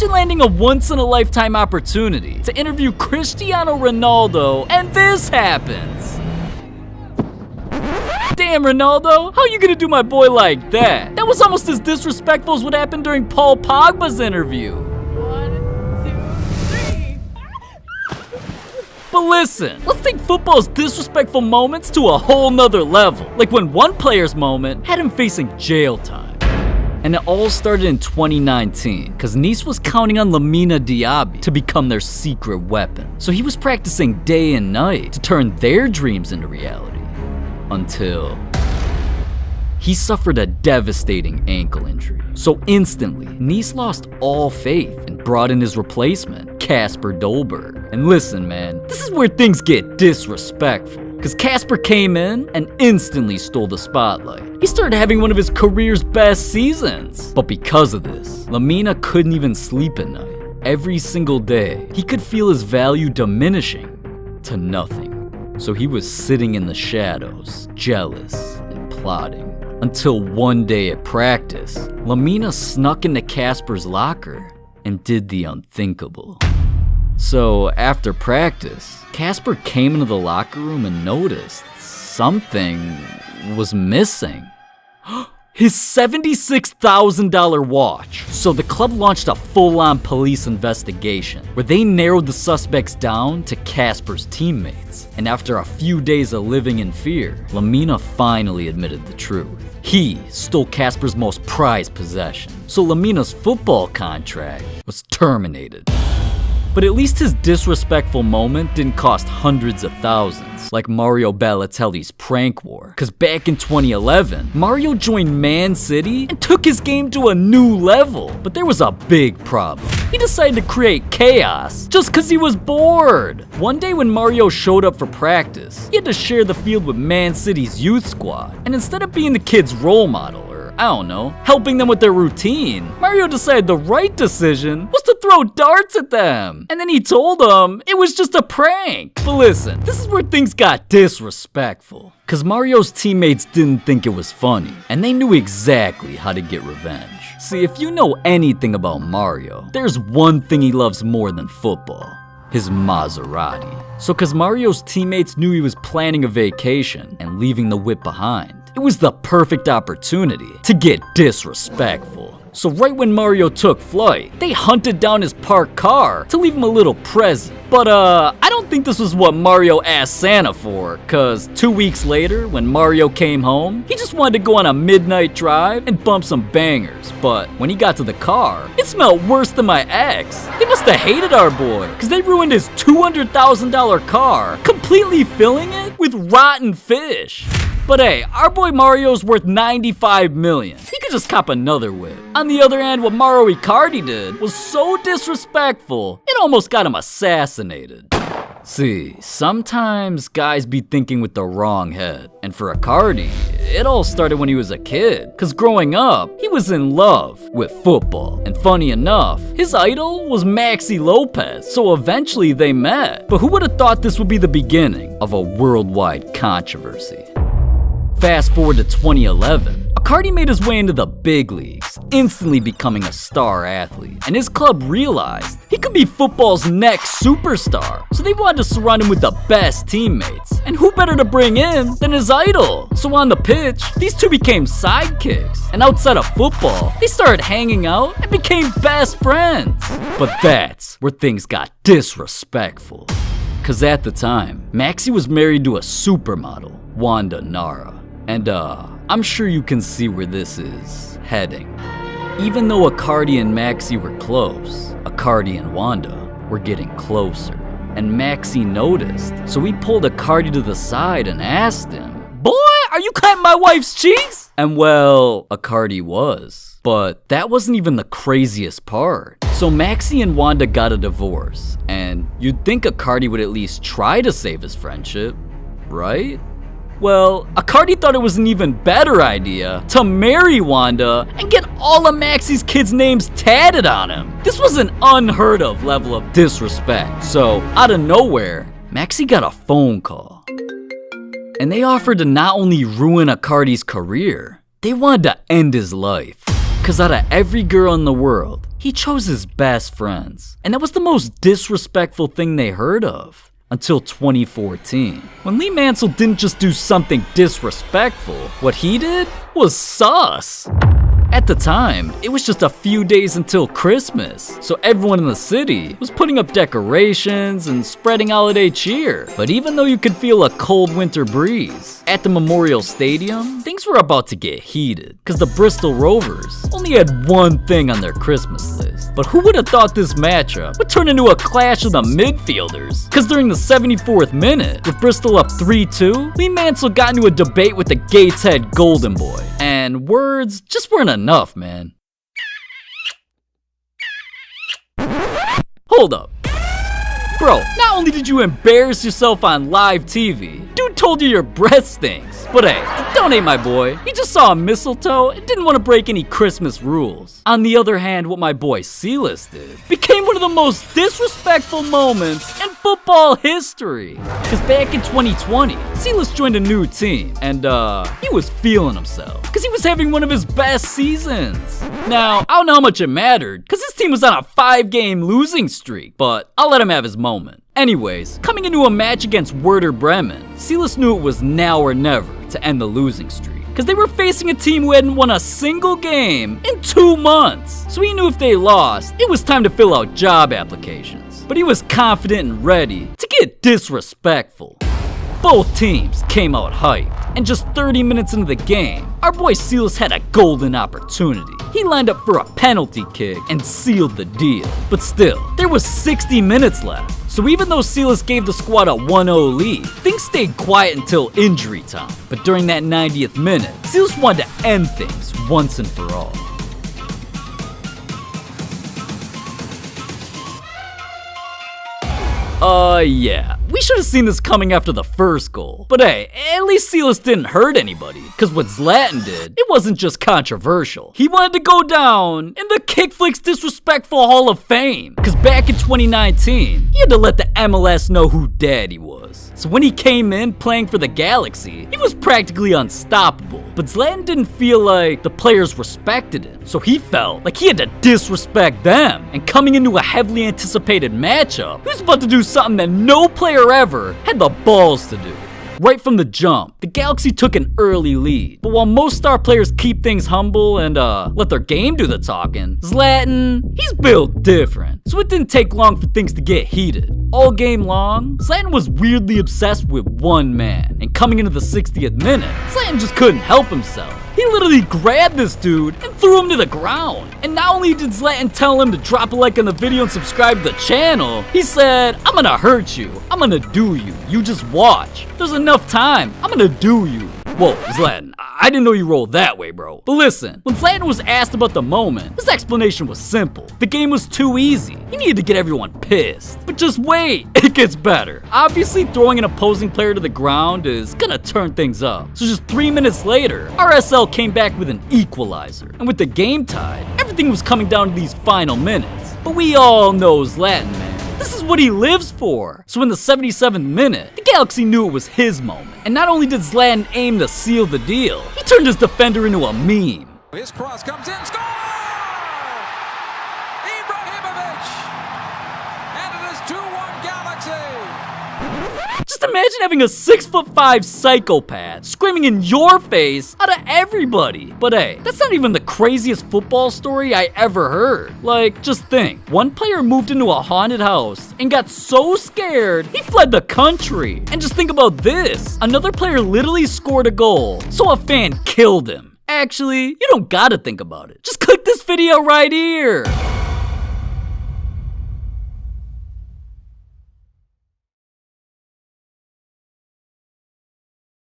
Imagine landing a once-in-a-lifetime opportunity to interview Cristiano Ronaldo, and this happens. Damn, Ronaldo, how you gonna do my boy like that? That was almost as disrespectful as what happened during Paul Pogba's interview. 1, 2, 3. But listen, let's take football's disrespectful moments to a whole nother level. Like when one player's moment had him facing jail time. And it all started in 2019, because Nice was counting on Lamine Diaby to become their secret weapon. So he was practicing day and night to turn their dreams into reality. Until he suffered a devastating ankle injury. So instantly, Nice lost all faith and brought in his replacement, Kasper Dolberg. And listen, man, this is where things get disrespectful. Because Kasper came in and instantly stole the spotlight. He started having one of his career's best seasons. But because of this, Lamine couldn't even sleep at night. Every single day, he could feel his value diminishing to nothing. So he was sitting in the shadows, jealous and plotting. Until one day at practice, Lamine snuck into Kasper's locker and did the unthinkable. So after practice, Kasper came into the locker room and noticed something was missing. His $76,000 watch. So the club launched a full-on police investigation where they narrowed the suspects down to Kasper's teammates. And after a few days of living in fear, Lamine finally admitted the truth. He stole Kasper's most prized possession. So Lamine's football contract was terminated. But at least his disrespectful moment didn't cost hundreds of thousands, like Mario Balotelli's prank war. Cause back in 2011, Mario joined Man City and took his game to a new level. But there was a big problem. He decided to create chaos just cause he was bored. One day when Mario showed up for practice, he had to share the field with Man City's youth squad. And instead of being the kid's role model, I don't know, helping them with their routine, Mario decided the right decision was to throw darts at them. And then he told them it was just a prank. But listen, this is where things got disrespectful. Cause Mario's teammates didn't think it was funny, and they knew exactly how to get revenge. See, if you know anything about Mario, there's one thing he loves more than football. His Maserati. So cause Mario's teammates knew he was planning a vacation and leaving the whip behind, it was the perfect opportunity to get disrespectful. So right when Mario took flight, they hunted down his parked car to leave him a little present. But I don't think this was what Mario asked Santa for, cause 2 weeks later, when Mario came home, he just wanted to go on a midnight drive and bump some bangers. But when he got to the car, it smelled worse than my ex. They must have hated our boy, cause they ruined his $200,000 car, completely filling it with rotten fish. But hey, our boy Mario's worth $95 million. He could just cop another whip. On the other hand, what Mauro Icardi did was so disrespectful, it almost got him assassinated. See, sometimes guys be thinking with the wrong head. And for Icardi, it all started when he was a kid. Cause growing up, he was in love with football. And funny enough, his idol was Maxi Lopez. So eventually they met. But who would have thought this would be the beginning of a worldwide controversy? Fast forward to 2011, Icardi made his way into the big leagues, instantly becoming a star athlete. And his club realized he could be football's next superstar. So they wanted to surround him with the best teammates. And who better to bring in than his idol? So on the pitch, these two became sidekicks. And outside of football, they started hanging out and became best friends. But that's where things got disrespectful. Cause at the time, Maxi was married to a supermodel, Wanda Nara. And I'm sure you can see where this is heading. Even though Icardi and Maxi were close, Icardi and Wanda were getting closer. And Maxi noticed, so he pulled Icardi to the side and asked him, "Boy, are you cutting my wife's cheeks?" And well, Icardi was. But that wasn't even the craziest part. So Maxi and Wanda got a divorce, and you'd think Icardi would at least try to save his friendship, right? Well, Icardi thought it was an even better idea to marry Wanda and get all of Maxi's kids' names tatted on him. This was an unheard of level of disrespect. So, out of nowhere, Maxi got a phone call. And they offered to not only ruin Icardi's career, they wanted to end his life. Cause out of every girl in the world, he chose his best friends. And that was the most disrespectful thing they heard of. Until 2014, when Lee Mansell didn't just do something disrespectful, what he did was sus. At the time, it was just a few days until Christmas, so everyone in the city was putting up decorations and spreading holiday cheer. But even though you could feel a cold winter breeze, at the Memorial Stadium, things were about to get heated, because the Bristol Rovers only had one thing on their Christmas list. But who would have thought this matchup would turn into a clash of the midfielders? Because during the 74th minute, with Bristol up 3-2, Lee Mansell got into a debate with the Gateshead Golden Boy, and words just weren't enough, man. Hold up. Bro, not only did you embarrass yourself on live TV, dude told you your breath stinks. But hey, don't hate my boy. He just saw a mistletoe and didn't want to break any Christmas rules. On the other hand, what my boy Silas did became one of the most disrespectful moments in football history. Because back in 2020, Silas joined a new team, and he was feeling himself. Because he was having one of his best seasons. Now, I don't know how much it mattered, because his team was on a 5-game losing streak, but I'll let him have his moment. Anyways, coming into a match against Werder Bremen, Silas knew it was now or never to end the losing streak. Because they were facing a team who hadn't won a single game in 2 months. So he knew if they lost, it was time to fill out job applications. But he was confident and ready to get disrespectful. Both teams came out hyped, and just 30 minutes into the game, our boy Silas had a golden opportunity. He lined up for a penalty kick and sealed the deal. But still, there was 60 minutes left. So even though Silas gave the squad a 1-0 lead, things stayed quiet until injury time. But during that 90th minute, Silas wanted to end things once and for all. Yeah. We should have seen this coming after the first goal. But hey, at least Silas didn't hurt anybody. Because what Zlatan did, it wasn't just controversial. He wanted to go down in the Kickflix Disrespectful Hall of Fame. Because back in 2019, he had to let the MLS know who dad he was. So when he came in playing for the Galaxy, he was practically unstoppable. But Zlatan didn't feel like the players respected him. So he felt like he had to disrespect them. And coming into a heavily anticipated matchup, he was about to do something that no player ever had the balls to do. Right from the jump, the Galaxy took an early lead. But while most star players keep things humble and let their game do the talking, Zlatan, he's built different. So it didn't take long for things to get heated. All game long, Zlatan was weirdly obsessed with one man. And coming into the 60th minute, Zlatan just couldn't help himself. He literally grabbed this dude and threw him to the ground. And not only did Zlatan tell him to drop a like on the video and subscribe to the channel, he said, "I'm gonna hurt you. I'm gonna do you. You just watch. There's enough time. I'm gonna do you." Whoa, Zlatan, I didn't know you rolled that way, bro. But listen, when Zlatan was asked about the moment, his explanation was simple. The game was too easy. He needed to get everyone pissed. But just wait, it gets better. Obviously, throwing an opposing player to the ground is gonna turn things up. So just 3 minutes later, RSL came back with an equalizer. And with the game tied, everything was coming down to these final minutes. But we all know Zlatan, man. This is what he lives for. So in the 77th minute, the Galaxy knew it was his moment. And not only did Zlatan aim to seal the deal, he turned his defender into a meme. His cross comes in, score! Ibrahimovic! And it is 2-1 Galaxy! Just imagine having a 6'5" psychopath screaming in your face out of everybody. But hey, that's not even the craziest football story I ever heard. Like, just think. One player moved into a haunted house and got so scared, he fled the country. And just think about this. Another player literally scored a goal, so a fan killed him. Actually, you don't gotta think about it. Just click this video right here.